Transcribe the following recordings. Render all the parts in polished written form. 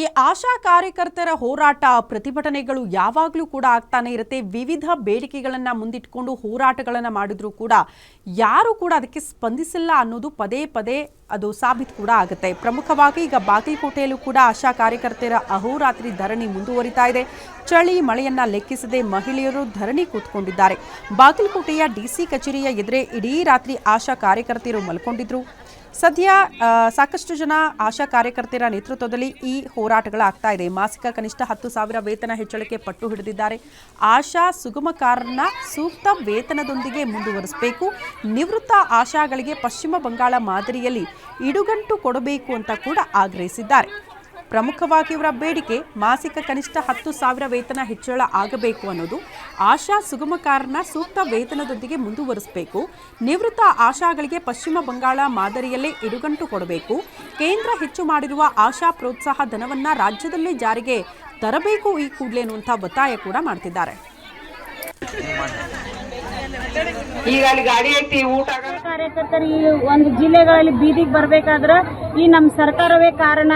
ಈ ಆಶಾ ಕಾರ್ಯಕರ್ತರ ಹೋರಾಟ ಪ್ರತಿಭಟನೆಗಳು ಯಾವಾಗಲೂ ಕೂಡ ಆಗ್ತಾನೆ ಇರುತ್ತೆ. ವಿವಿಧ ಬೇಡಿಕೆಗಳನ್ನ ಮುಂದಿಟ್ಟುಕೊಂಡು ಹೋರಾಟಗಳನ್ನ ಮಾಡಿದ್ರು ಕೂಡ ಯಾರು ಕೂಡ ಅದಕ್ಕೆ ಸ್ಪಂದಿಸಿಲ್ಲ ಅನ್ನೋದು ಪದೇ ಪದೇ ಅದು ಸಾಬೀತು ಕೂಡ ಆಗುತ್ತೆ. ಪ್ರಮುಖವಾಗಿ ಈಗ ಬಾಗಲಕೋಟೆಯಲ್ಲೂ ಕೂಡ ಆಶಾ ಕಾರ್ಯಕರ್ತರ ಅಹೋರಾತ್ರಿ ಧರಣಿ ಮುಂದುವರಿತಾ ಇದೆ. ಚಳಿ ಮಳೆಯನ್ನ ಲೆಕ್ಕಿಸದೆ ಮಹಿಳೆಯರು ಧರಣಿ ಕೂತ್ಕೊಂಡಿದ್ದಾರೆ. ಬಾಗಲಕೋಟೆಯ ಡಿಸಿ ಕಚೇರಿಯ ಎದುರೇ ಇಡೀ ರಾತ್ರಿ ಆಶಾ ಕಾರ್ಯಕರ್ತರು ಮಲ್ಕೊಂಡಿದ್ರು. ಸದ್ಯ ಸಾಕಷ್ಟು ಜನ ಆಶಾ ಕಾರ್ಯಕರ್ತರ ನೇತೃತ್ವದಲ್ಲಿ ಈ ಹೋರಾಟಗಳಾಗ್ತಾ ಇದೆ. ಮಾಸಿಕ ಕನಿಷ್ಠ 10,000 ವೇತನ ಹೆಚ್ಚಳಕ್ಕೆ ಪಟ್ಟು ಹಿಡಿದಿದ್ದಾರೆ. ಆಶಾ ಸುಗಮಕಾರರನ್ನ ಸೂಕ್ತ ವೇತನದೊಂದಿಗೆ ಮುಂದುವರಿಸಬೇಕು. ನಿವೃತ್ತ ಆಶಾಗಳಿಗೆ ಪಶ್ಚಿಮ ಬಂಗಾಳ ಮಾದರಿಯಲ್ಲಿ ಇಡುಗಂಟು ಕೊಡಬೇಕು ಅಂತ ಕೂಡ ಆಗ್ರಹಿಸಿದ್ದಾರೆ. ಪ್ರಮುಖವಾಗಿ ಇವರ ಬೇಡಿಕೆ ಮಾಸಿಕ ಕನಿಷ್ಠ 10,000 ವೇತನ ಹೆಚ್ಚಳ ಆಗಬೇಕು ಅನ್ನೋದು. ಆಶಾ ಸುಗಮಕಾರರನ್ನ ಸೂಕ್ತ ವೇತನದೊಂದಿಗೆ ಮುಂದುವರಿಸಬೇಕು. ನಿವೃತ್ತ ಆಶಾಗಳಿಗೆ ಪಶ್ಚಿಮ ಬಂಗಾಳ ಮಾದರಿಯಲ್ಲೇ ಇಡುಗಂಟು ಕೊಡಬೇಕು. ಕೇಂದ್ರ ಹೆಚ್ಚು ಮಾಡಿರುವ ಆಶಾ ಪ್ರೋತ್ಸಾಹ ಧನವನ್ನ ರಾಜ್ಯದಲ್ಲೇ ಜಾರಿಗೆ ತರಬೇಕು ಈ ಕೂಡಲೇ ಅನ್ನುವಂಥ ಒತ್ತಾಯ ಕೂಡ ಮಾಡ್ತಿದ್ದಾರೆ. ಕಾರ್ಯಕರ್ತರು ಈ ಒಂದು ಜಿಲ್ಲೆಗಳಲ್ಲಿ ಬೀದಿಗೆ ಬರಬೇಕಾದ್ರೆ ಈ ನಮ್ಮ ಸರ್ಕಾರವೇ ಕಾರಣ.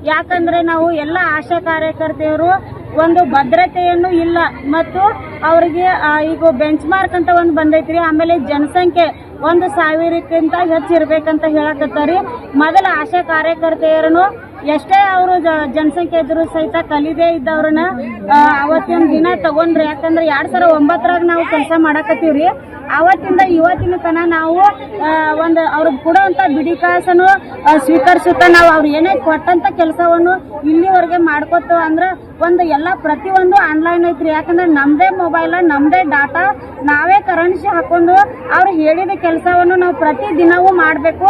ಯಾಕಂದ್ರೆ ನಾವು ಎಲ್ಲ ಆಶಾ ಕಾರ್ಯಕರ್ತೆಯರು ಒಂದು ಭದ್ರತೆಯನ್ನು ಇಲ್ಲ ಮತ್ತು ಅವರಿಗೆ ಈಗ ಬೆಂಚ್ ಮಾರ್ಕ್ ಅಂತ ಒಂದು ಬಂದೈತ್ರಿ. ಆಮೇಲೆ ಜನಸಂಖ್ಯೆ 1,000ಕ್ಕಿಂತ ಹೆಚ್ಚಿರ್ಬೇಕಂತ ಹೇಳಕತ್ತಾರಿ. ಮೊದಲ ಆಶಾ ಕಾರ್ಯಕರ್ತೆಯರನ್ನು ಎಷ್ಟೇ ಅವರು ಜನಸಂಖ್ಯೆ ಇದ್ರು ಸಹಿತ ಕಲಿದೇ ಇದ್ದವ್ರನ್ನ ಅವತ್ತಿನ ದಿನ ತಗೊಂಡ್ರಿ. ಯಾಕಂದ್ರೆ 2009ರಾಗ ನಾವು ಕೆಲಸ ಮಾಡಕತ್ತೀವ್ರಿ. ಅವತ್ತಿಂದ ಇವತ್ತಿನ ತನ ನಾವು ಒಂದು ಅವ್ರಿಗೆ ಕೊಡುವಂತ ಬಿಡಿ ಕಾಸನ್ನು ಸ್ವೀಕರಿಸುತ್ತಾ ನಾವು ಅವ್ರು ಏನೇ ಕೊಟ್ಟಂತ ಕೆಲಸವನ್ನು ಇಲ್ಲಿವರೆಗೆ ಮಾಡ್ಕೊತ ಅಂದ್ರೆ ಒಂದು ಎಲ್ಲ ಪ್ರತಿಯೊಂದು ಆನ್ಲೈನ್ ಐತ್ರಿ. ಯಾಕಂದ್ರೆ ನಮ್ದೇ ಮೊಬೈಲ್ ನಮ್ದೇ ಡಾಟಾ ನಾವೇ ಕರೆನ್ಸಿ ಹಾಕೊಂಡು ಅವ್ರು ಹೇಳಿದ ಕೆಲಸವನ್ನು ನಾವು ಪ್ರತಿ ದಿನವೂ ಮಾಡಬೇಕು.